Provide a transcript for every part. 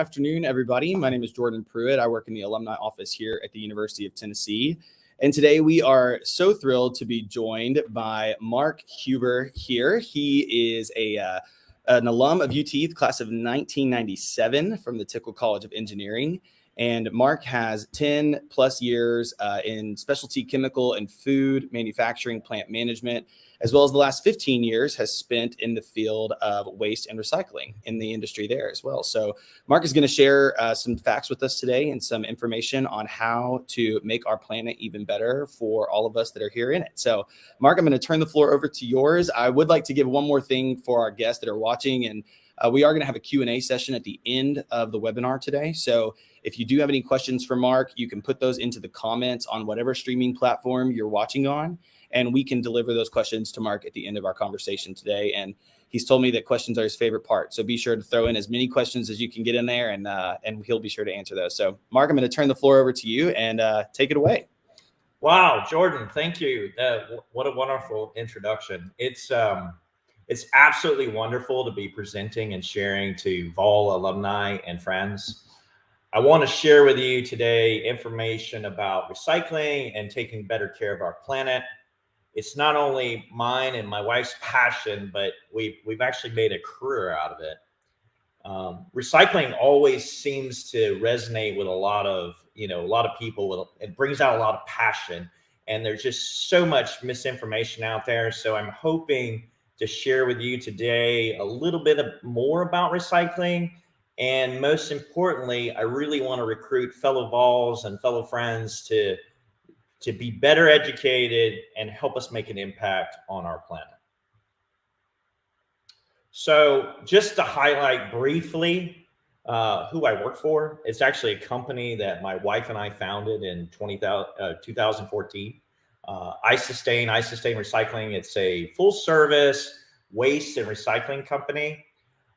afternoon, everybody. My name is Jordan Pruitt. I work in the alumni office here at the University of Tennessee. And today we are so thrilled to be joined by Mark Huber here. He is an alum of UT, the class of 1997 from the Tickle College of Engineering. And Mark has 10 plus years in specialty chemical and food manufacturing, plant management, as well as the last 15 years has spent in the field of waste and recycling in the industry there as well. So Mark is going to share some facts with us today and some information on how to make our planet even better for all of us that are here in it. So Mark, I'm going to turn the floor over to yours. I would like to give one more thing for our guests that are watching, and we are going to have a Q&A session at the end of the webinar today. So if you do have any questions for Mark, you can put those into the comments on whatever streaming platform you're watching on, and we can deliver those questions to Mark at the end of our conversation today. And he's told me that questions are his favorite part. So be sure to throw in as many questions as you can get in there, and he'll be sure to answer those. So Mark, I'm going to turn the floor over to you and take it away. Wow, Jordan, thank you. What a wonderful introduction. It's absolutely wonderful to be presenting and sharing to Vol alumni and friends. I want to share with you today information about recycling and taking better care of our planet. It's not only mine and my wife's passion, but we've actually made a career out of it. Recycling always seems to resonate with a lot of people. It brings out a lot of passion, and there's just so much misinformation out there. So I'm hoping to share with you today a little bit more about recycling. And most importantly, I really want to recruit fellow Vols and fellow friends to be better educated and help us make an impact on our planet. So just to highlight briefly who I work for, it's actually a company that my wife and I founded in 2014. iSustain Recycling. It's a full service waste and recycling company.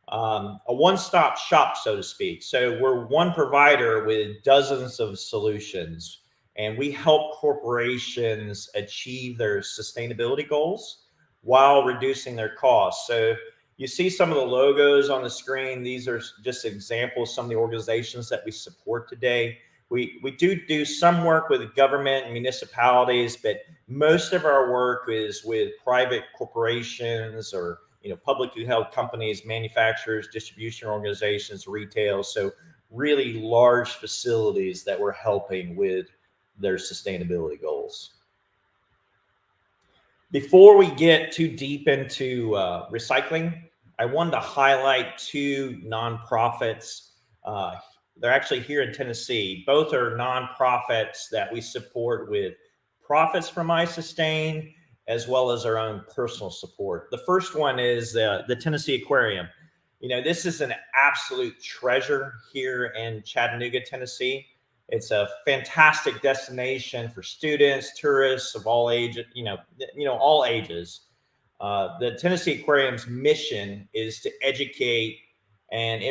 A one-stop shop, so to speak. So we're one provider with dozens of solutions, and we help corporations achieve their sustainability goals while reducing their costs. So you see some of the logos on the screen. These are just examples of some of the organizations that we support today. We do some work with government and municipalities, but most of our work is with private corporations or publicly held companies, manufacturers, distribution organizations, retail. So really large facilities that we're helping with their sustainability goals. Before we get too deep into recycling, I wanted to highlight two nonprofits. They're actually here in Tennessee. Both are nonprofits that we support with profits from iSustain, as well as our own personal support. The first one is the Tennessee Aquarium. This is an absolute treasure here in Chattanooga, Tennessee. It's a fantastic destination for students, tourists of all ages, all ages. The Tennessee Aquarium's mission is to educate, and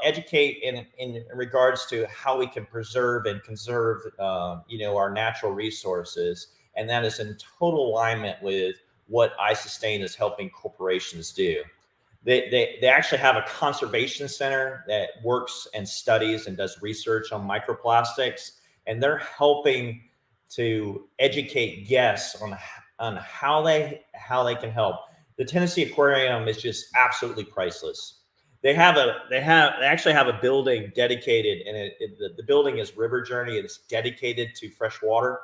educate in regards to how we can preserve and conserve, our natural resources. And that is in total alignment with what iSustain is helping corporations do. They actually have a conservation center that works and studies and does research on microplastics, and they're helping to educate guests on how they can help. The Tennessee Aquarium is just absolutely priceless. They actually have a building dedicated, and the building is River Journey. It's dedicated to fresh water.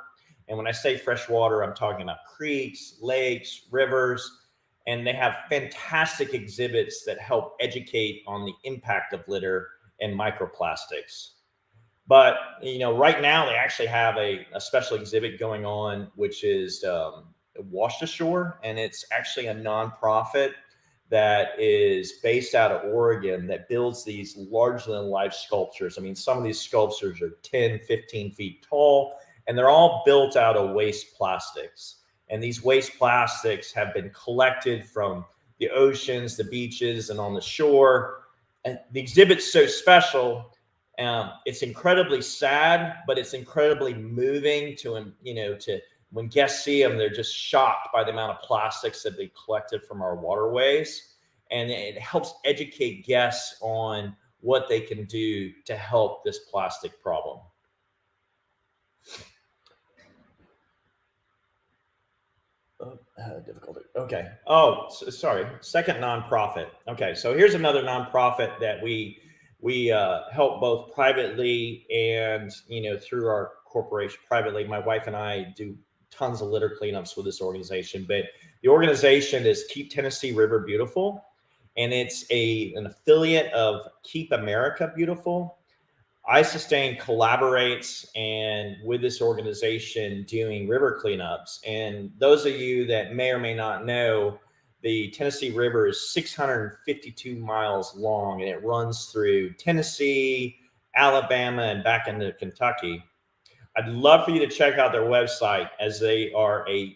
And when I say fresh water, I'm talking about creeks, lakes, rivers, and they have fantastic exhibits that help educate on the impact of litter and microplastics. But, right now they actually have a special exhibit going on, which is Wash Ashore, and it's actually a nonprofit that is based out of Oregon that builds these larger than life sculptures. I mean, some of these sculptures are 10, 15 feet tall, and they're all built out of waste plastics. And these waste plastics have been collected from the oceans, the beaches, and on the shore. And the exhibit's so special. It's incredibly sad, but it's incredibly moving to when guests see them, they're just shocked by the amount of plastics that they collected from our waterways. And it helps educate guests on what they can do to help this plastic problem. Difficulty. Okay. Oh, sorry. Second nonprofit. Okay. So here's another nonprofit that we help both privately and, through our corporation privately. My wife and I do tons of litter cleanups with this organization, but the organization is Keep Tennessee River Beautiful, and it's an affiliate of Keep America Beautiful. iSustain collaborates and with this organization doing river cleanups. And those of you that may or may not know, the Tennessee River is 652 miles long, and it runs through Tennessee, Alabama, and back into Kentucky. I'd love for you to check out their website, as they are a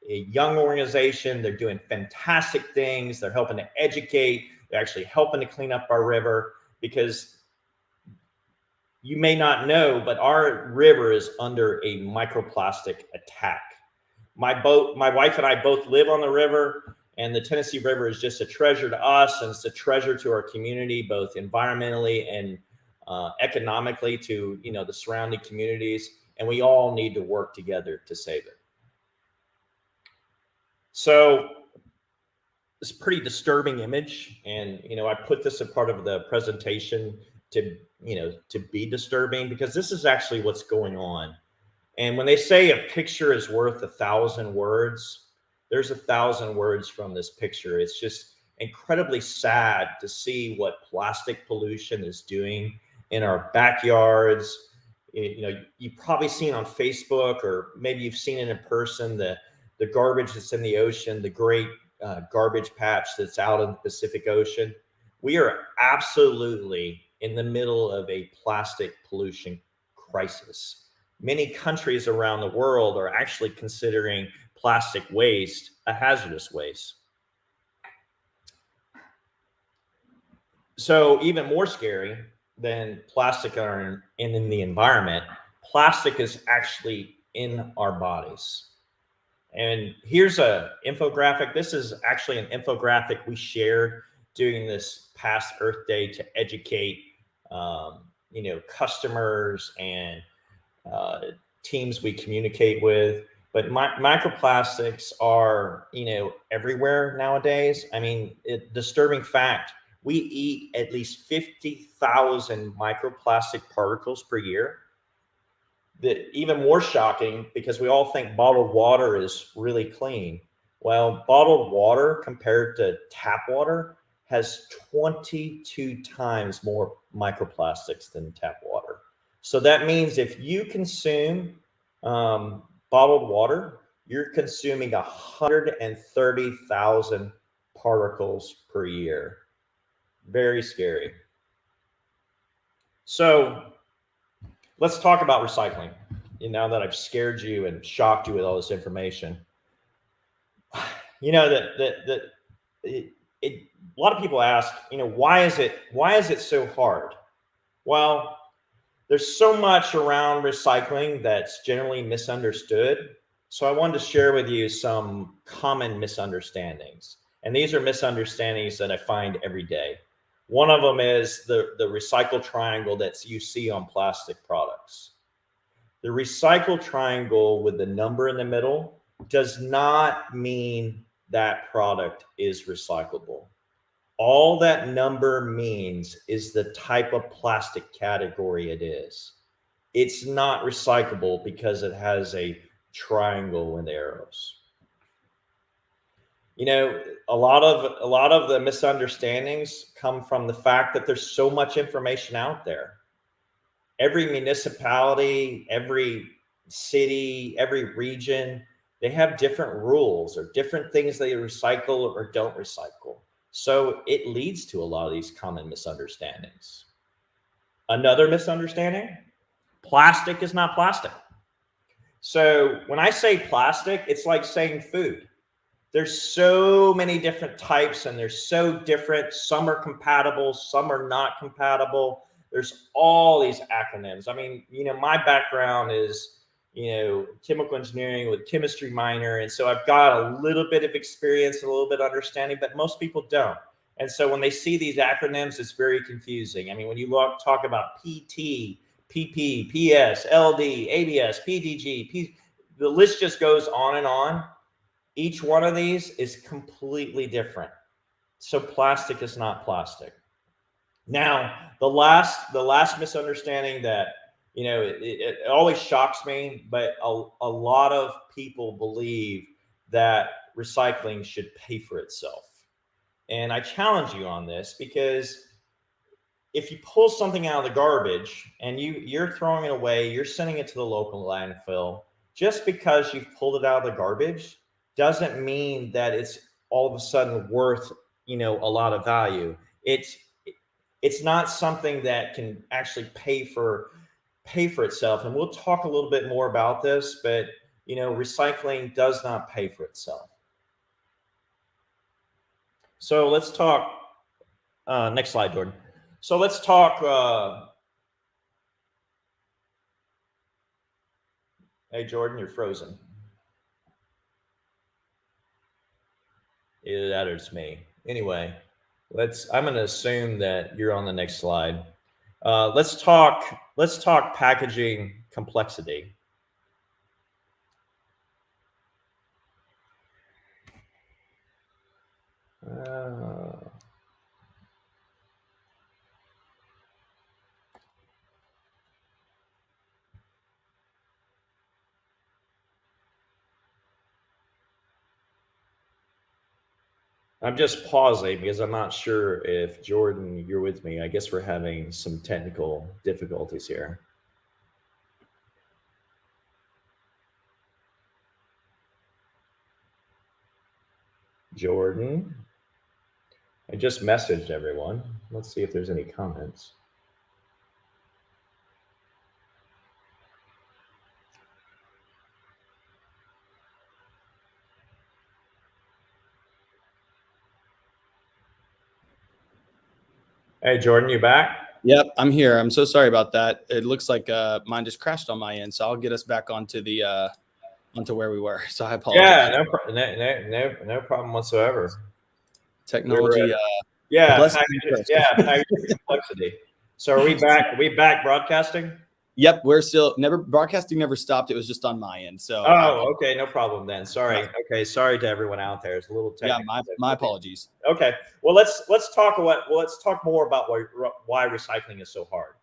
young organization. They're doing fantastic things. They're helping to educate. They're actually helping to clean up our river, because you may not know, but our river is under a microplastic attack. My wife and I both live on the river, and the Tennessee River is just a treasure to us, and it's a treasure to our community, both environmentally and economically to, the surrounding communities. And we all need to work together to save it. So it's a pretty disturbing image. And, I put this as part of the presentation to be disturbing, because this is actually what's going on. And when they say a picture is worth 1,000 words, there's 1,000 words from this picture. It's just incredibly sad to see what plastic pollution is doing in our backyards. You've probably seen on Facebook, or maybe you've seen it in person, the garbage that's in the ocean, the great garbage patch that's out in the Pacific Ocean. We are absolutely in the middle of a plastic pollution crisis. Many countries around the world are actually considering plastic waste a hazardous waste. So even more scary than plastic in the environment, plastic is actually in our bodies. And here's an infographic. This is actually an infographic we shared during this past Earth Day to educate customers and teams we communicate with. But microplastics are, everywhere nowadays. I mean, disturbing fact, we eat at least 50,000 microplastic particles per year. Even more shocking, because we all think bottled water is really clean. Well, bottled water compared to tap water has 22 times more microplastics than tap water. So that means if you consume bottled water, you're consuming 130,000 particles per year. Very scary. So let's talk about recycling. Now that I've scared you and shocked you with all this information, a lot of people ask, why is it so hard? Well, there's so much around recycling that's generally misunderstood. So I wanted to share with you some common misunderstandings. And these are misunderstandings that I find every day. One of them is the recycle triangle that you see on plastic products. The recycle triangle with the number in the middle does not mean that product is recyclable. All that number means is the type of plastic category it is. It's not recyclable because it has a triangle with arrows. A lot of the misunderstandings come from the fact that there's so much information out there. Every municipality, every city, every region, they have different rules or different things they recycle or don't recycle. So it leads to a lot of these common misunderstandings. Another misunderstanding, plastic is not plastic. So when I say plastic, it's like saying food. There's so many different types, and they're so different. Some are compatible, some are not compatible. There's all these acronyms. I mean, my background is, chemical engineering with chemistry minor. And so I've got a little bit of experience, a little bit of understanding, but most people don't. And so when they see these acronyms, it's very confusing. I mean, when you talk about PT, PP, PS, LD, ABS, PDG, the list just goes on and on. Each one of these is completely different. So plastic is not plastic. Now, the last misunderstanding that, you know, it always shocks me, but a lot of people believe that recycling should pay for itself. And I challenge you on this, because if you pull something out of the garbage and you're throwing it away, you're sending it to the local landfill, just because you've pulled it out of the garbage doesn't mean that it's all of a sudden worth, you know, a lot of value. It's not something that can actually pay for itself. And we'll talk a little bit more about this, but you know, recycling does not pay for itself. So let's talk, next slide, Jordan. So let's talk, hey, Jordan, you're frozen. Either that or it's me. Anyway, I'm going to assume that you're on the next slide. Let's talk packaging complexity. I'm just pausing because I'm not sure if Jordan, you're with me. I guess we're having some technical difficulties here. Jordan, I just messaged everyone. Let's see if there's any comments. Hey, Jordan, you back? Yep, I'm here. I'm so sorry about that. It looks like mine just crashed on my end, so I'll get us back onto the onto where we were. So I apologize. Yeah, no problem whatsoever. Technology. Packaging complexity. So are we back? Are we back broadcasting? Yep, we're still broadcasting never stopped. It was just on my end. So okay, no problem then. Sorry. Yeah. Okay, sorry to everyone out there. It's a little technical. Yeah, my apologies. Okay, well let's talk more about why recycling is so hard.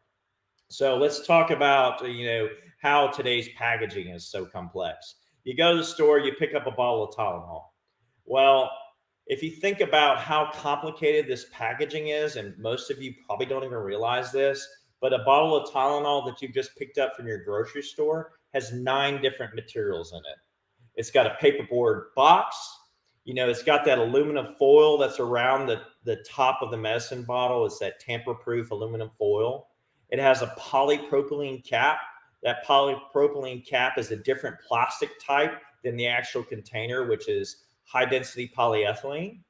So let's talk about, you know, how today's packaging is so complex. You go to the store, you pick up a bottle of Tylenol. Well, if you think about how complicated this packaging is, and most of you probably don't even realize this, but a bottle of Tylenol that you've just picked up from your grocery store has 9 different materials in it. It's got a paperboard box. You know, it's got that aluminum foil that's around the top of the medicine bottle. It's that tamper-proof aluminum foil. It has a polypropylene cap. That polypropylene cap is a different plastic type than the actual container, which is high-density polyethylene.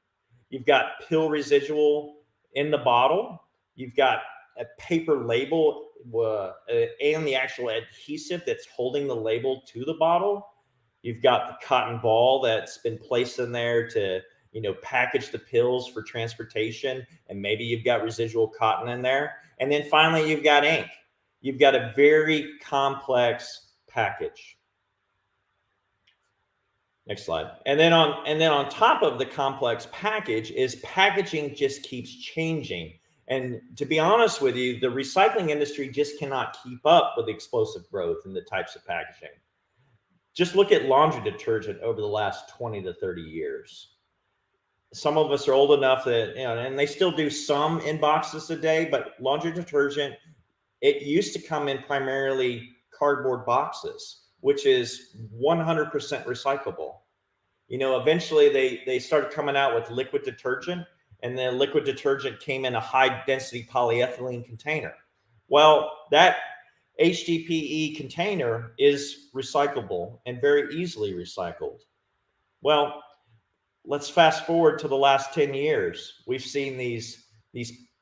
You've got pill residual in the bottle. You've got a paper label and the actual adhesive that's holding the label to the bottle. You've got the cotton ball that's been placed in there to, you know, package the pills for transportation, and maybe you've got residual cotton in there. And then finally, you've got ink. You've got a very complex package. Next slide. And then on top of the complex package is packaging just keeps changing. And to be honest with you, the recycling industry just cannot keep up with the explosive growth in the types of packaging. Just look at laundry detergent over the last 20 to 30 years. Some of us are old enough that, you know, and they still do some in boxes a day, but laundry detergent, it used to come in primarily cardboard boxes, which is 100% recyclable. You know, eventually they started coming out with liquid detergent, and then liquid detergent came in a high density polyethylene container. Well, that HDPE container is recyclable and very easily recycled. Well, let's fast forward to the last 10 years. We've seen these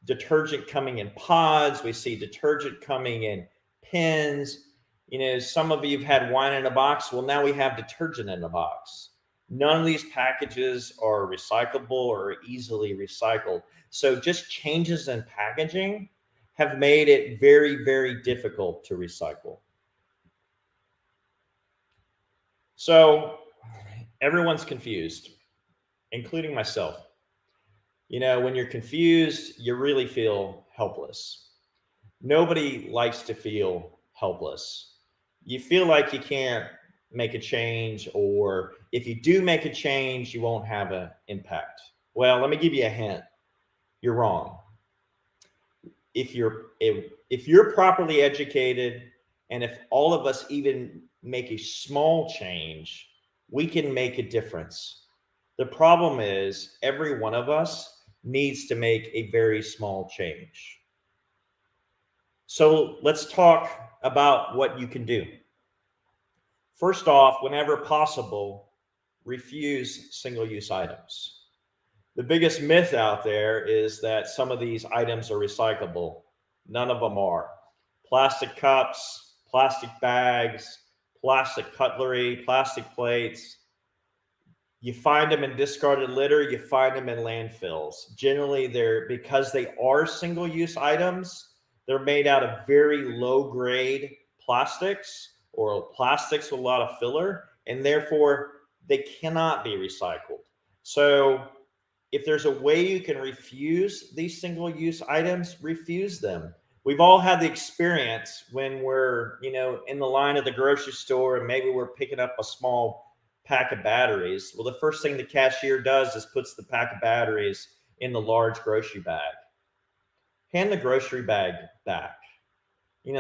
detergent coming in pods. We see detergent coming in pins. You know, some of you have had wine in a box. Well, now we have detergent in a box. None of these packages are recyclable or easily recycled. So just changes in packaging have made it very, very difficult to recycle. So everyone's confused, including myself. You know, when you're confused, you really feel helpless. Nobody likes to feel helpless. You feel like you can't make a change, or if you do make a change, you won't have an impact. Well, let me give you a hint. You're wrong. If you're properly educated, and if all of us even make a small change, we can make a difference. The problem is every one of us needs to make a very small change. So let's talk about what you can do. First off, whenever possible, refuse single-use items. The biggest myth out there is that some of these items are recyclable. None of them are. Plastic cups, plastic bags, plastic cutlery, plastic plates. You find them in discarded litter, you find them in landfills. Generally, because they are single-use items, they're made out of very low-grade plastics or plastics with a lot of filler, and therefore they cannot be recycled. So if there's a way you can refuse these single-use items, refuse them. We've all had the experience when we're, in the line at the grocery store and maybe we're picking up a small pack of batteries. Well, the first thing the cashier does is puts the pack of batteries in the large grocery bag. Hand the grocery bag back.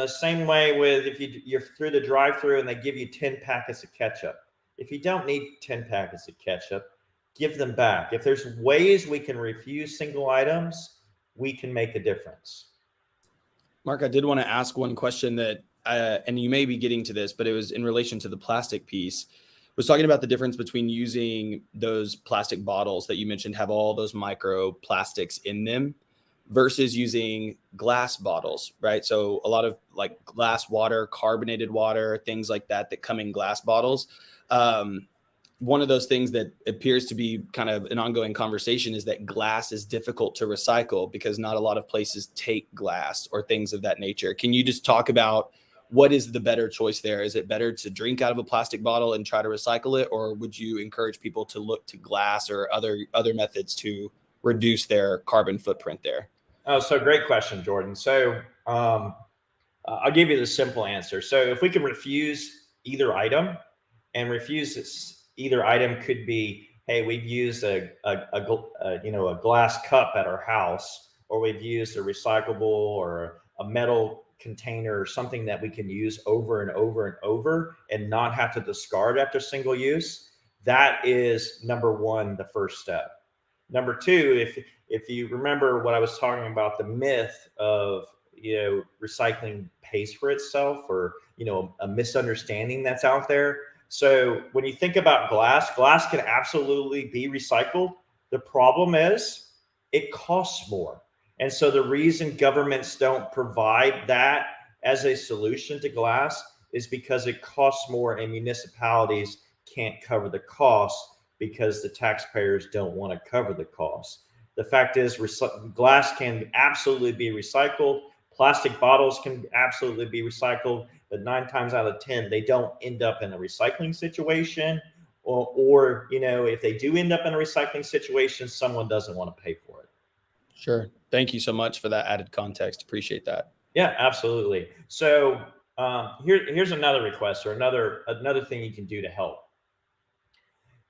Same way with if you're through the drive-through and they give you 10 packets of ketchup. If you don't need 10 packets of ketchup, give them back. If there's ways we can refuse single items, we can make a difference. Mark, I did want to ask one question that, and you may be getting to this, but it was in relation to the plastic piece. I was talking about the difference between using those plastic bottles that you mentioned have all those microplastics in them versus using glass bottles, right? So a lot of like glass water, carbonated water, things like that come in glass bottles. One of those things that appears to be kind of an ongoing conversation is that glass is difficult to recycle because not a lot of places take glass or things of that nature. Can you just talk about what is the better choice there? Is it better to drink out of a plastic bottle and try to recycle it? Or would you encourage people to look to glass or other methods to reduce their carbon footprint there? Oh, so great question, Jordan. So I'll give you the simple answer. So if we can refuse either item, and refuse either item could be, hey, we've used a glass cup at our house, or we've used a recyclable or a metal container or something that we can use over and over and over and not have to discard after single use. That is number one, the first step. Number two, if you remember what I was talking about, the myth of recycling pays for itself, or a misunderstanding that's out there. So when you think about glass can absolutely be recycled. The problem is it costs more. And so the reason governments don't provide that as a solution to glass is because it costs more and municipalities can't cover the cost because the taxpayers don't want to cover the cost. The fact is glass can absolutely be recycled. Plastic bottles can absolutely be recycled, but 9 times out of 10, they don't end up in a recycling situation, or if they do end up in a recycling situation, someone doesn't want to pay for it. Sure. Thank you so much for that added context. Appreciate that. Yeah, absolutely. So here's another request, or another thing you can do to help.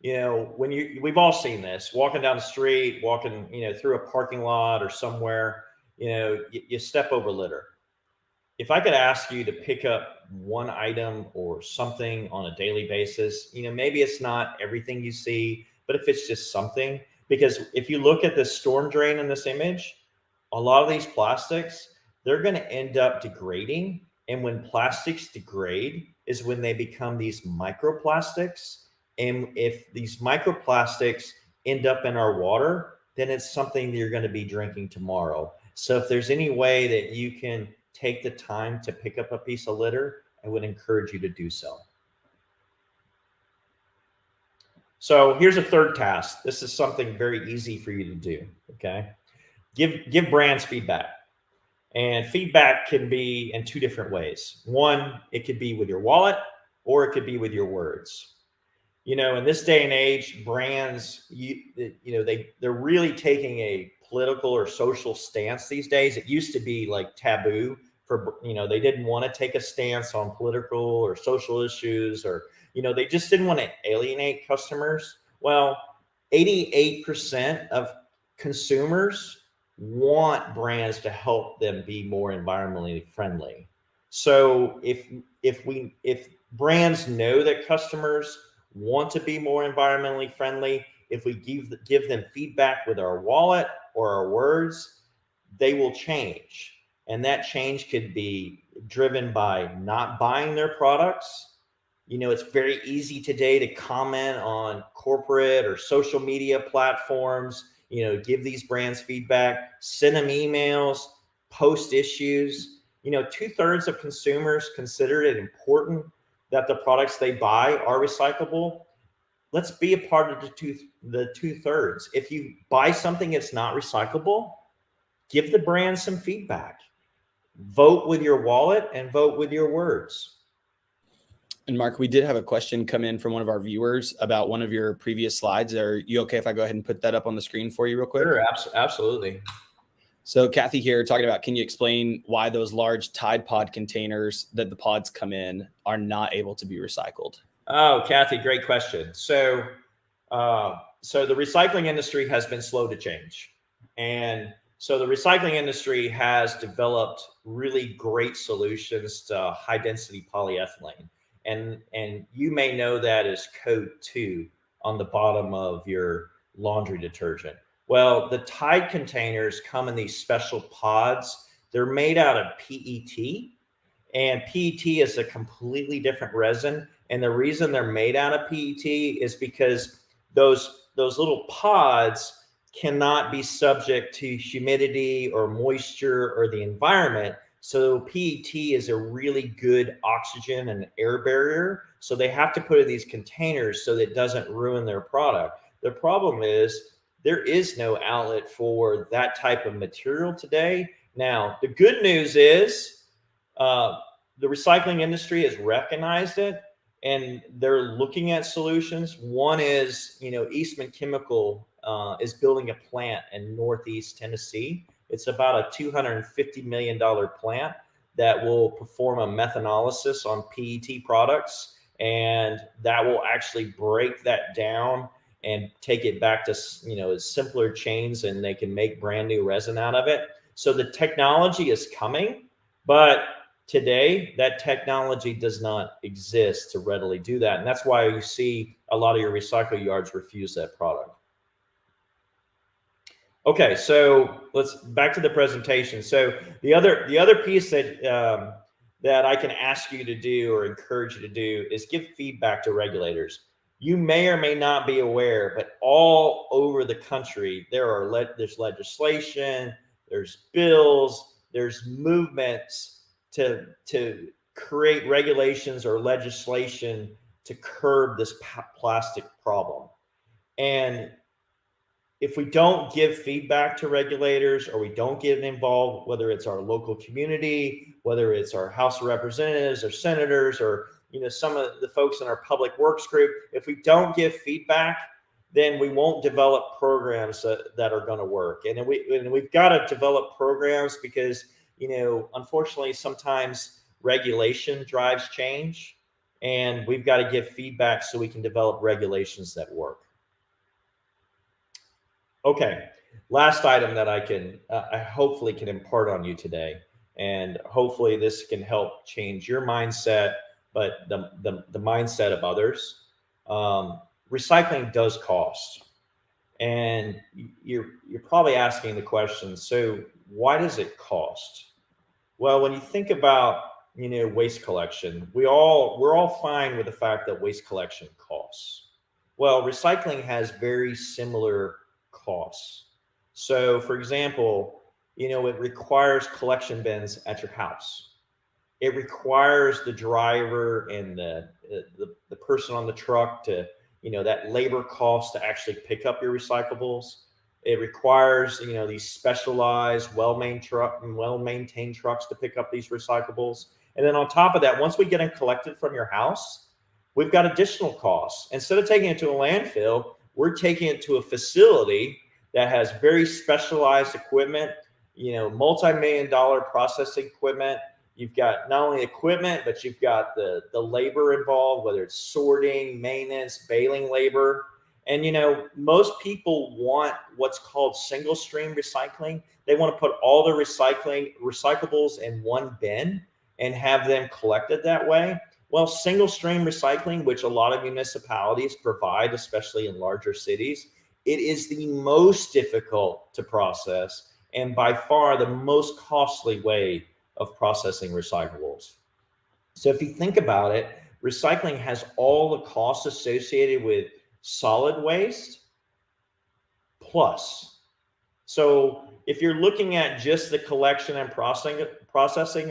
We've all seen this, walking down the street, walking, through a parking lot or somewhere, you step over litter. If I could ask you to pick up one item or something on a daily basis, maybe it's not everything you see, but if it's just something, because if you look at the storm drain in this image, a lot of these plastics, they're going to end up degrading. And when plastics degrade is when they become these microplastics. And if these microplastics end up in our water, then it's something that you're going to be drinking tomorrow. So if there's any way that you can take the time to pick up a piece of litter, I would encourage you to do so. So here's a third task. This is something very easy for you to do. Okay. Give brands feedback. And feedback can be in two different ways. One, it could be with your wallet, or it could be with your words. You know, in this day and age, brands, they're really taking a political or social stance these days. It used to be like taboo for, they didn't want to take a stance on political or social issues, or, they just didn't want to alienate customers. Well, 88% of consumers want brands to help them be more environmentally friendly. So if brands know that customers want to be more environmentally friendly, if we give them feedback with our wallet or our words, they will change. And that change could be driven by not buying their products. It's very easy today to comment on corporate or social media platforms, give these brands feedback, send them emails, post issues. 2/3 of consumers consider it important that the products they buy are recyclable. Let's be a part of the 2/3. If you buy something that's not recyclable, give the brand some feedback. Vote with your wallet and vote with your words. And Mark, we did have a question come in from one of our viewers about one of your previous slides. Are you okay if I go ahead and put that up on the screen for you real quick? Sure, absolutely. So Kathy here talking about, can you explain why those large Tide Pod containers that the pods come in are not able to be recycled? Oh, Kathy, great question. So the recycling industry has been slow to change. And so the recycling industry has developed really great solutions to high density polyethylene. And you may know that as code 2 on the bottom of your laundry detergent. Well, the Tide containers come in these special pods. They're made out of PET, and PET is a completely different resin. And the reason they're made out of PET is because those little pods cannot be subject to humidity or moisture or the environment. So PET is a really good oxygen and air barrier. So they have to put in these containers so that it doesn't ruin their product. The problem is there is no outlet for that type of material today. Now, the good news is the recycling industry has recognized it, and they're looking at solutions. One is, Eastman Chemical is building a plant in Northeast Tennessee. It's about a $250 million plant that will perform a methanolysis on PET products, and that will actually break that down and take it back to, simpler chains, and they can make brand new resin out of it. So the technology is coming, but today that technology does not exist to readily do that. And that's why you see a lot of your recycle yards refuse that product. Okay, so let's back to the presentation. So the other piece that that I can ask you to do or encourage you to do is give feedback to regulators. You may or may not be aware, but all over the country there's legislation, there's bills, there's movements to create regulations or legislation to curb this plastic problem. And if we don't give feedback to regulators, or we don't get involved, whether it's our local community, whether it's our House of Representatives or senators, or some of the folks in our public works group, if we don't give feedback, then we won't develop programs that are going to work. And we've got to develop programs because, unfortunately, sometimes regulation drives change, and we've got to give feedback so we can develop regulations that work. Okay, last item that I hopefully can impart on you today, and hopefully this can help change your mindset, but the mindset of others. Recycling does cost, and you're probably asking the question, so why does it cost? Well, when you think about waste collection, we're all fine with the fact that waste collection costs. Well, recycling has very similar costs. So, for example, it requires collection bins at your house. It requires the driver and the person on the truck to that labor cost to actually pick up your recyclables. It requires, these specialized, well-maintained trucks to pick up these recyclables. And then on top of that, once we get them collected from your house, we've got additional costs. Instead of taking it to a landfill, we're taking it to a facility that has very specialized equipment, multi-million-dollar processing equipment. You've got not only equipment, but you've got the labor involved, whether it's sorting, maintenance, baling labor. And, most people want what's called single stream recycling. They want to put all the recyclables in one bin and have them collected that way. Well, single stream recycling, which a lot of municipalities provide, especially in larger cities, it is the most difficult to process and by far the most costly way of processing recyclables. So if you think about it, recycling has all the costs associated with solid waste plus. So if you're looking at just the collection and processing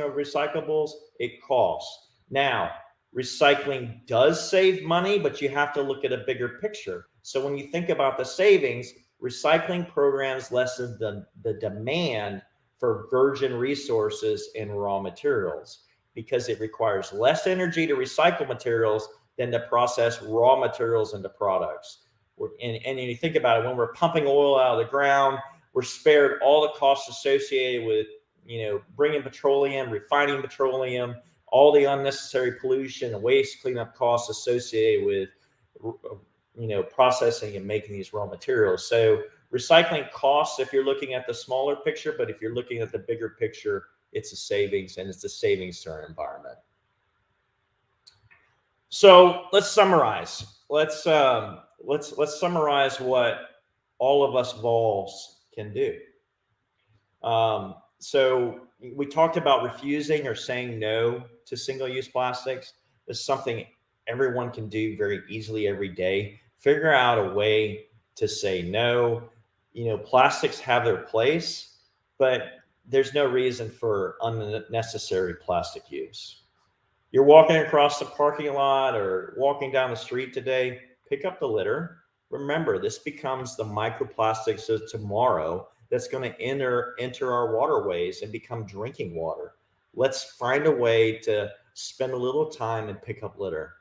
of recyclables, it costs. Now, recycling does save money, but you have to look at a bigger picture. So when you think about the savings, recycling programs lessen the demand for virgin resources and raw materials because it requires less energy to recycle materials than to process raw materials into products. And you think about it, when we're pumping oil out of the ground, we're spared all the costs associated with, bringing petroleum, refining petroleum, all the unnecessary pollution and waste cleanup costs associated with, processing and making these raw materials. So recycling costs if you're looking at the smaller picture, but if you're looking at the bigger picture, it's a savings, and it's a savings to our environment. So let's summarize. Let's summarize what all of us vols can do. So we talked about refusing or saying no to single-use plastics. This is something everyone can do very easily every day. Figure out a way to say no. Plastics have their place, but there's no reason for unnecessary plastic use. You're walking across the parking lot or walking down the street today, pick up the litter. Remember, this becomes the microplastics of tomorrow that's going to enter our waterways and become drinking water. Let's find a way to spend a little time and pick up litter.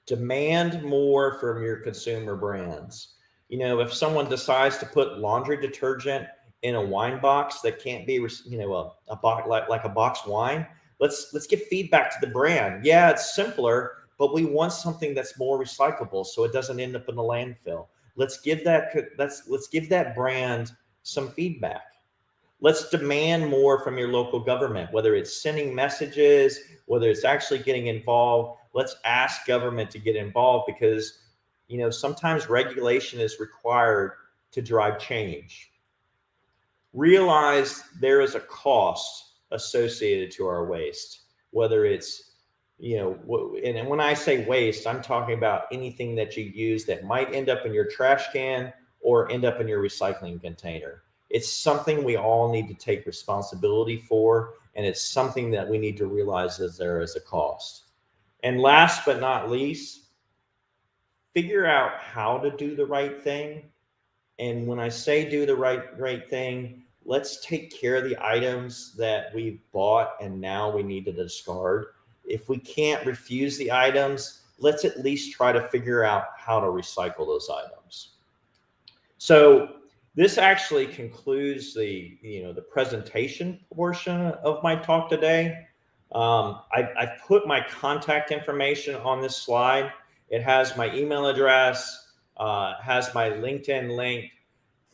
Demand more from your consumer brands. If someone decides to put laundry detergent in a wine box that can't be, a box like a box wine, let's get feedback to the brand. Yeah, it's simpler, but we want something that's more recyclable so it doesn't end up in the landfill. Let's give that brand some feedback. Let's demand more from your local government, whether it's sending messages, whether it's actually getting involved. Let's ask government to get involved because, sometimes regulation is required to drive change. Realize there is a cost associated to our waste, whether it's, and when I say waste, I'm talking about anything that you use that might end up in your trash can or end up in your recycling container. It's something we all need to take responsibility for, and it's something that we need to realize that there is a cost. And last but not least, figure out how to do the right thing. And when I say do the right thing, let's take care of the items that we've bought and now we need to discard. If we can't refuse the items, let's at least try to figure out how to recycle those items. So this actually concludes the presentation portion of my talk today. I've put my contact information on this slide. It has my email address, has my LinkedIn link.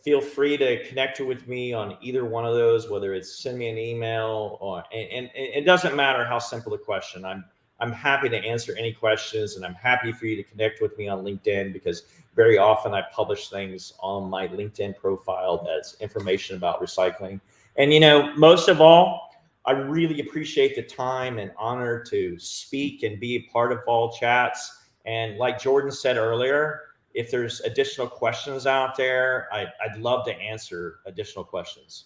Feel free to connect with me on either one of those, whether it's send me an email and it doesn't matter how simple the question. I'm happy to answer any questions, and I'm happy for you to connect with me on LinkedIn because very often I publish things on my LinkedIn profile that's information about recycling. And most of all, I really appreciate the time and honor to speak and be a part of Vol Chats. And like Jordan said earlier, if there's additional questions out there, I'd love to answer additional questions.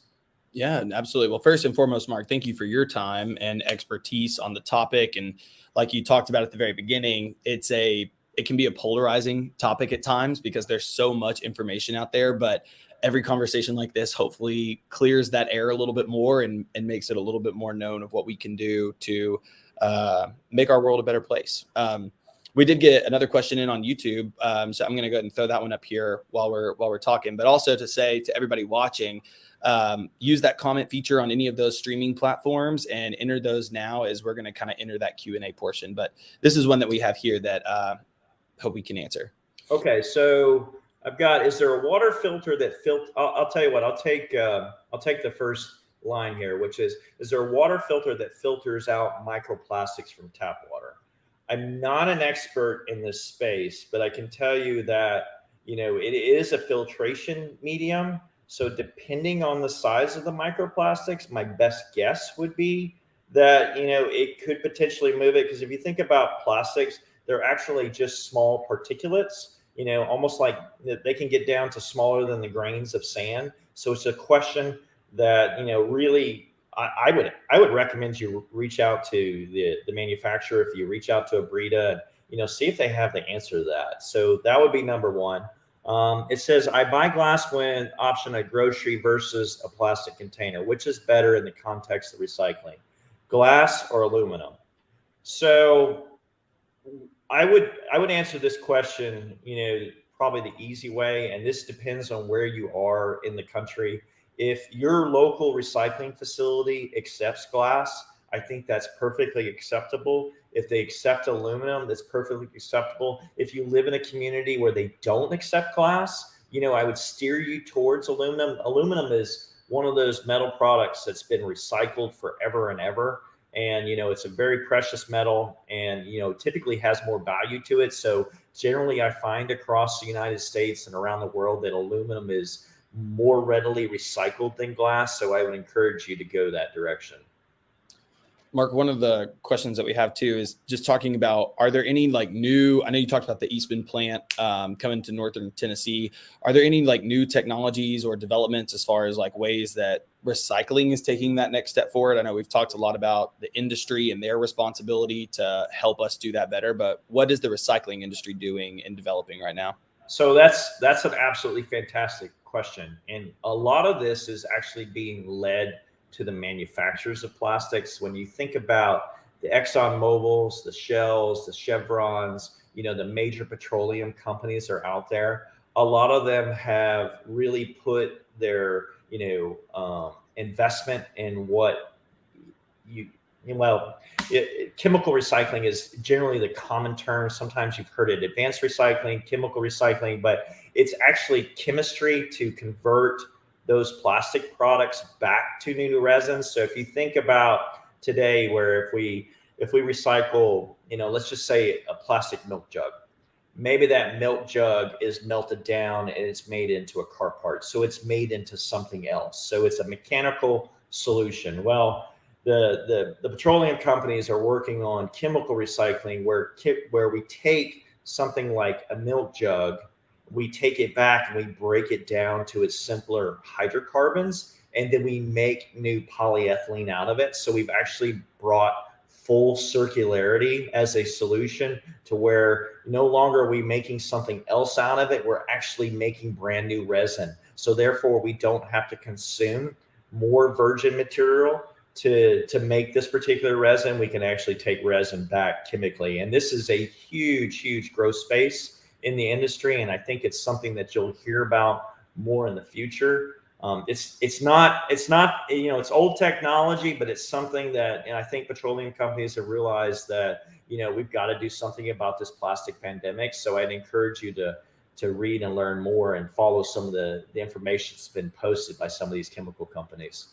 Yeah, absolutely. Well, first and foremost, Mark, thank you for your time and expertise on the topic. And like you talked about at the very beginning, it's a it can be a polarizing topic at times because there's so much information out there, but every conversation like this hopefully clears that air a little bit more and makes it a little bit more known of what we can do to make our world a better place. We did get another question in on YouTube, so I'm going to go ahead and throw that one up here while we're talking. But also to say to everybody watching, use that comment feature on any of those streaming platforms and enter those now, as we're going to kind of enter that Q&A portion. But this is one that we have here that hope we can answer. Okay, so I've got, is there a water filter that I'll tell you what, I'll take the first line here, which is there a water filter that filters out microplastics from tap water? I'm not an expert in this space, but I can tell you that, it is a filtration medium. So depending on the size of the microplastics, my best guess would be that, it could potentially move it. Because if you think about plastics, they're actually just small particulates, almost like they can get down to smaller than the grains of sand. So it's a question that, really, I would recommend you reach out to the manufacturer. If you reach out to a Brita, see if they have the answer to that. So that would be number one. It says, I buy glass when option at grocery versus a plastic container. Which is better in the context of recycling, glass or aluminum? So I would answer this question, probably the easy way. And this depends on where you are in the country. If your local recycling facility accepts glass, I think that's perfectly acceptable. If they accept aluminum, that's perfectly acceptable. If you live in a community where they don't accept glass, I would steer you towards aluminum. Aluminum is one of those metal products that's been recycled forever and ever. And, it's a very precious metal and, typically has more value to it. So generally I find across the United States and around the world that aluminum is more readily recycled than glass. So I would encourage you to go that direction. Mark, one of the questions that we have too is just talking about, are there any new, I know you talked about the Eastman plant coming to Northern Tennessee. Are there any new technologies or developments as far as ways that recycling is taking that next step forward? I know we've talked a lot about the industry and their responsibility to help us do that better, but what is the recycling industry doing and developing right now? So that's an absolutely fantastic question. And a lot of this is actually being led to the manufacturers of plastics. When you think about the Exxon Mobils, the Shells, the Chevrons, the major petroleum companies are out there. A lot of them have really put their, investment in what chemical recycling is generally the common term. Sometimes you've heard it advanced recycling, chemical recycling, but it's actually chemistry to convert those plastic products back to new resins. So if you think about today, where if we recycle, let's just say a plastic milk jug, maybe that milk jug is melted down and it's made into a car part. So it's made into something else. So it's a mechanical solution. Well, the petroleum companies are working on chemical recycling where we take something like a milk jug, we take it back and we break it down to its simpler hydrocarbons, and then we make new polyethylene out of it. So we've actually brought full circularity as a solution to where no longer are we making something else out of it, we're actually making brand new resin. So therefore we don't have to consume more virgin material to make this particular resin. We can actually take resin back chemically. And this is a huge growth space in the industry. And I think it's something that you'll hear about more in the future. It's not, it's old technology, but it's something that, and I think petroleum companies have realized that, we've got to do something about this plastic pandemic. So I'd encourage you to read and learn more and follow some of the information that's been posted by some of these chemical companies.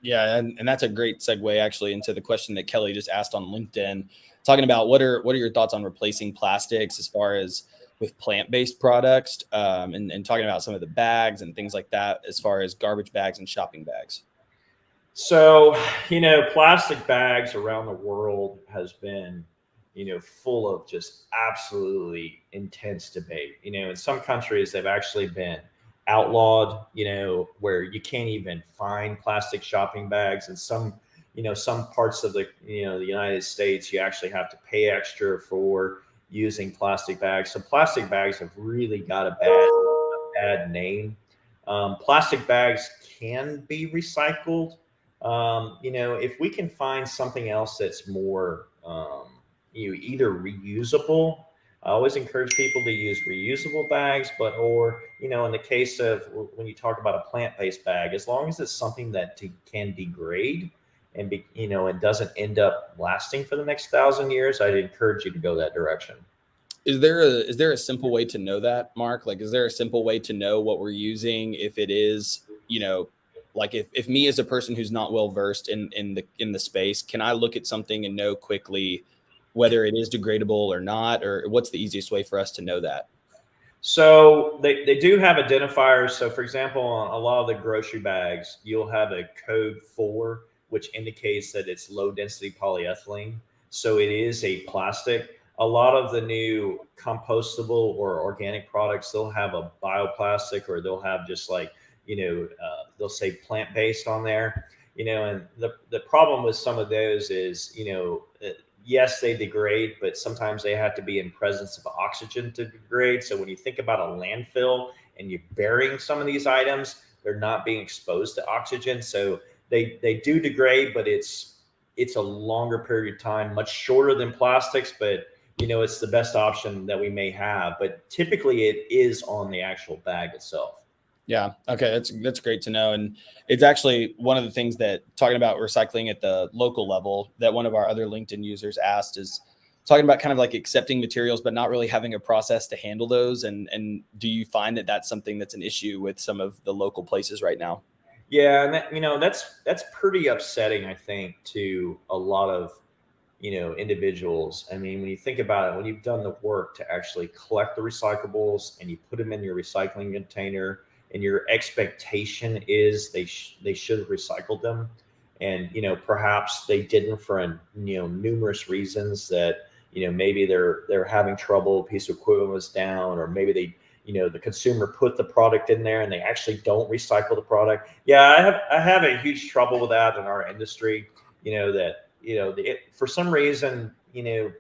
Yeah, and that's a great segue actually into the question that Kelly just asked on LinkedIn, talking about what are your thoughts on replacing plastics as far as with plant-based products, and talking about some of the bags and things like that as far as garbage bags and shopping bags. So, plastic bags around the world has been, full of just absolutely intense debate. In some countries, they've actually been outlawed, where you can't even find plastic shopping bags. And some parts of the United States, you actually have to pay extra for, using plastic bags. So plastic bags have really got a bad name. Plastic bags can be recycled. If we can find something else that's more, either reusable. I always encourage people to use reusable bags, or in the case of when you talk about a plant-based bag, as long as it's something that can degrade and and doesn't end up lasting for the next 1,000 years, I'd encourage you to go that direction. Is there a simple way to know that, Mark? Like, is there a simple way to know what we're using if it is, like if me as a person who's not well versed in the space, can I look at something and know quickly whether it is degradable or not, or what's the easiest way for us to know that? So they do have identifiers. So for example, on a lot of the grocery bags, you'll have a code 4, which indicates that it's low density polyethylene. So it is a plastic. A lot of the new compostable or organic products, they'll have a bioplastic, or they'll have just like, they'll say plant-based on there, and the problem with some of those is, yes, they degrade, but sometimes they have to be in presence of oxygen to degrade. So when you think about a landfill and you're burying some of these items, they're not being exposed to oxygen. So they do degrade, but it's a longer period of time, much shorter than plastics, but it's the best option that we may have. But typically it is on the actual bag itself. Yeah. Okay. That's great to know. And it's actually one of the things that, talking about recycling at the local level, that one of our other LinkedIn users asked, is talking about kind of like accepting materials, but not really having a process to handle those. And do you find that that's something that's an issue with some of the local places right now? Yeah. And that's pretty upsetting, I think, to a lot of, individuals. I mean, when you think about it, when you've done the work to actually collect the recyclables and you put them in your recycling container, and your expectation is they should have recycled them, and perhaps they didn't for numerous reasons, that maybe they're having trouble, a piece of equipment was down, or maybe they the consumer put the product in there and they actually don't recycle the product. Yeah, I have a huge trouble with that in our industry. For some reason,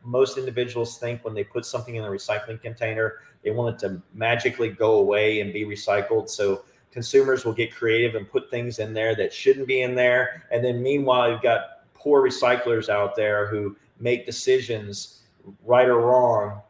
most individuals think when they put something in the recycling container, they want it to magically go away and be recycled. So consumers will get creative and put things in there that shouldn't be in there. And then meanwhile, you've got poor recyclers out there who make decisions, right or wrong,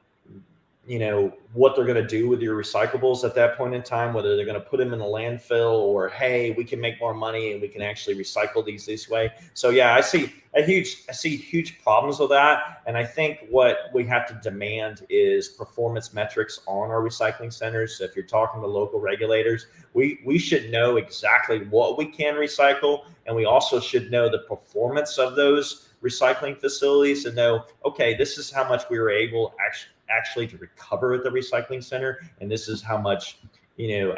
what they're going to do with your recyclables at that point in time, whether they're going to put them in a landfill, or, hey, we can make more money and we can actually recycle these this way. So yeah, I see huge problems with that. And I think what we have to demand is performance metrics on our recycling centers. So if you're talking to local regulators, we should know exactly what we can recycle. And we also should know the performance of those recycling facilities and know, okay, this is how much we were able actually to recover at the recycling center, and this is how much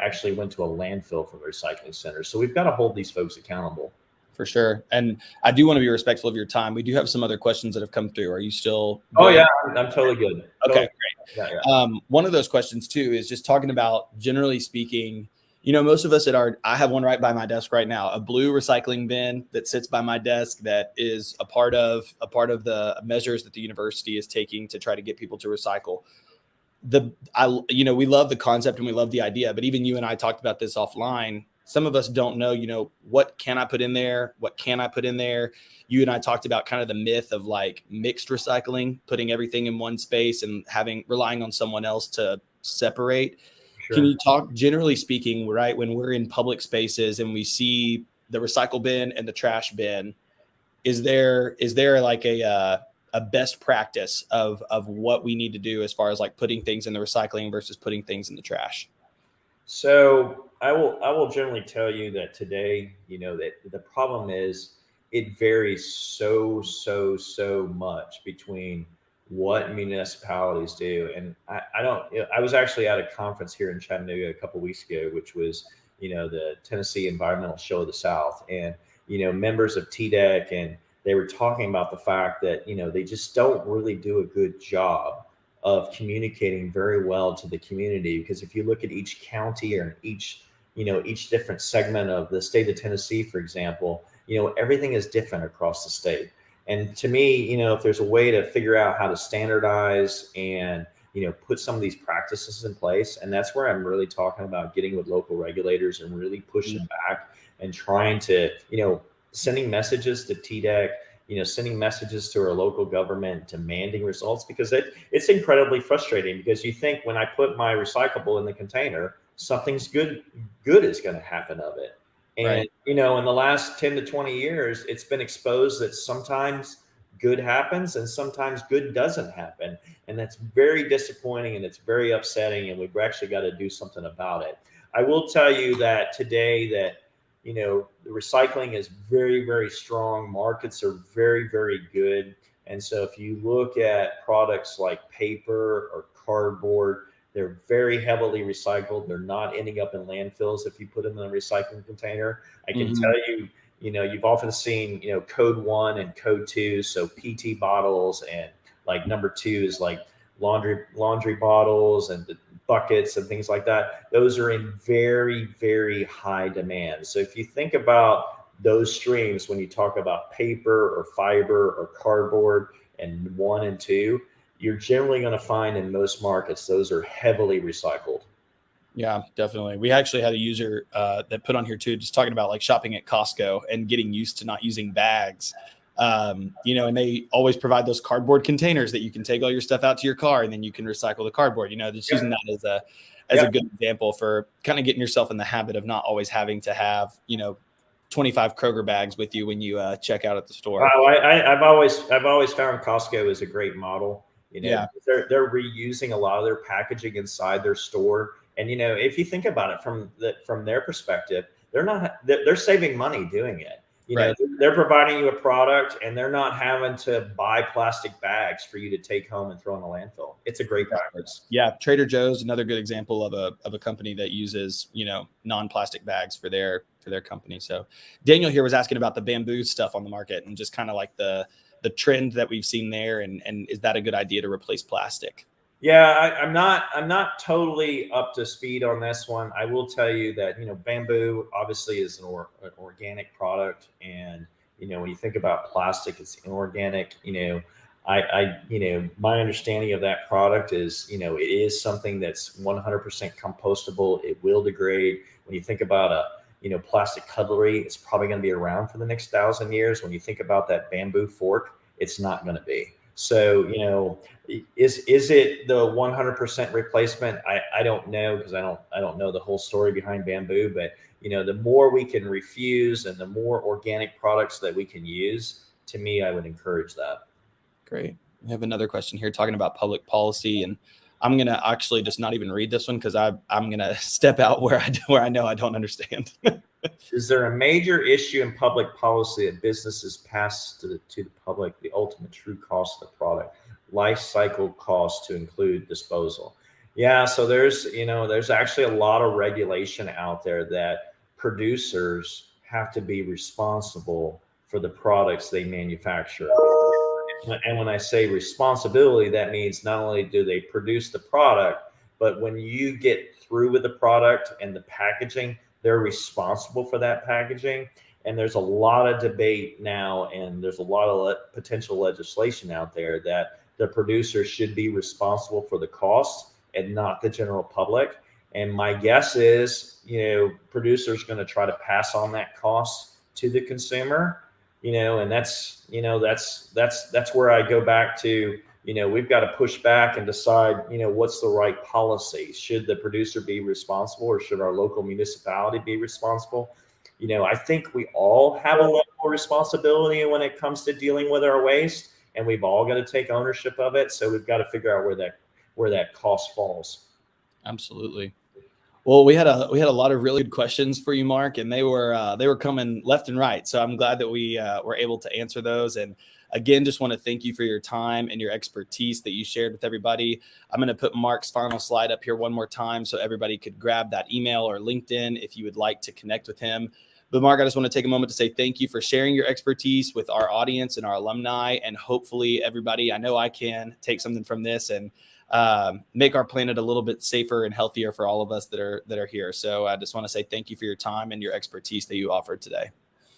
actually went to a landfill from the recycling center. So we've got to hold these folks accountable. For sure. And I do want to be respectful of your time. We do have some other questions that have come through. Are you still good? Oh yeah, I'm totally good. Okay, great. Yeah. One of those questions too is just talking about, generally speaking, most of us I have one right by my desk right now, a blue recycling bin that sits by my desk that is a part of the measures that the university is taking to try to get people to recycle. We love the concept and we love the idea, but even you and I talked about this offline. Some of us don't know, what can I put in there? What can I put in there? You and I talked about kind of the myth of like mixed recycling, putting everything in one space and relying on someone else to separate. Sure. Can you talk, generally speaking, right, when we're in public spaces and we see the recycle bin and the trash bin, is there like a best practice of what we need to do as far as like putting things in the recycling versus putting things in the trash? So I will generally tell you that today, that the problem is it varies so much between what municipalities do. And I was actually at a conference here in Chattanooga a couple of weeks ago, which was, the Tennessee Environmental Show of the South, and, members of TDEC, and they were talking about the fact that, they just don't really do a good job of communicating very well to the community. Because if you look at each county or each different segment of the state of Tennessee, for example, everything is different across the state. And to me, if there's a way to figure out how to standardize and put some of these practices in place, and that's where I'm really talking about getting with local regulators and really pushing back and trying to, sending messages to TDEC, sending messages to our local government, demanding results, because it's incredibly frustrating, because you think when I put my recyclable in the container, something's good is going to happen of it. And, Right. in the last 10 to 20 years, it's been exposed that sometimes good happens and sometimes good doesn't happen. And that's very disappointing and it's very upsetting. And we've actually got to do something about it. I will tell you that today that, the recycling is very, very strong. Markets are very, very good. And so if you look at products like paper or cardboard, they're very heavily recycled. They're not ending up in landfills if you put them in a recycling container. I can tell you, you've often seen, code 1 and code 2. So PT bottles, and like number 2 is like laundry bottles and the buckets and things like that. Those are in very, very high demand. So if you think about those streams, when you talk about paper or fiber or cardboard and 1 and 2, you're generally going to find in most markets, those are heavily recycled. Yeah, definitely. We actually had a user that put on here too, just talking about like shopping at Costco and getting used to not using bags. And they always provide those cardboard containers that you can take all your stuff out to your car and then you can recycle the cardboard, just using that as a good example for kind of getting yourself in the habit of not always having to have, 25 Kroger bags with you when you check out at the store. I've always found Costco is a great model. They're reusing a lot of their packaging inside their store. And, if you think about it from their perspective, they're saving money doing it. Right. They're providing you a product and they're not having to buy plastic bags for you to take home and throw in a landfill. It's a great practice. Yeah. Trader Joe's, another good example of a company that uses, non-plastic bags for their company. So Daniel here was asking about the bamboo stuff on the market and just kind of like the trend that we've seen there. And is that a good idea to replace plastic? Yeah, I'm not totally up to speed on this one. I will tell you that, bamboo obviously is an organic product. And, when you think about plastic, it's inorganic. My understanding of that product is, it is something that's 100% compostable. It will degrade. When you think about plastic cutlery, it's probably going to be around for the next 1,000 years. When you think about that bamboo fork, it's not going to be. So, is it the 100% replacement? I don't know, because I don't know the whole story behind bamboo, but the more we can refuse and the more organic products that we can use, to me, I would encourage that. Great. We have another question here talking about public policy, and I'm going to actually just not even read this one because I'm going to step out where I know I don't understand. Is there a major issue in public policy that businesses pass to the public the ultimate true cost of the product, life cycle cost to include disposal? Yeah, so there's actually a lot of regulation out there that producers have to be responsible for the products they manufacture. And when I say responsibility, that means not only do they produce the product, but when you get through with the product and the packaging, they're responsible for that packaging. And there's a lot of debate now, and there's a lot of potential legislation out there that the producer should be responsible for the cost and not the general public. And my guess is, producers going to try to pass on that cost to the consumer, and that's where I go back to, we've got to push back and decide, what's the right policy. Should the producer be responsible, or should our local municipality be responsible? I think we all have a level of responsibility when it comes to dealing with our waste, and we've all got to take ownership of it. So we've got to figure out where that cost falls. Absolutely. Well, we had a lot of really good questions for you, Mark, and they were coming left and right. So I'm glad that we were able to answer those. And again, just want to thank you for your time and your expertise that you shared with everybody. I'm going to put Mark's final slide up here one more time so everybody could grab that email or LinkedIn if you would like to connect with him. But Mark, I just want to take a moment to say thank you for sharing your expertise with our audience and our alumni. And hopefully everybody, I know I can take something from this and make our planet a little bit safer and healthier for all of us that are here. So I just want to say thank you for your time and your expertise that you offered today.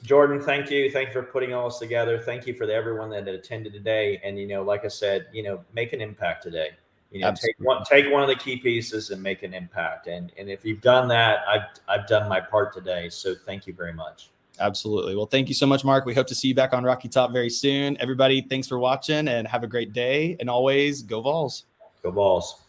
Jordan, thank you. Thank you for putting all this together. Thank you for everyone that attended today. And, like I said, make an impact today. Take one of the key pieces and make an impact. And if you've done that, I've done my part today. So thank you very much. Absolutely. Well, thank you so much, Mark. We hope to see you back on Rocky Top very soon. Everybody, thanks for watching and have a great day. And always go Vols. Go Vols.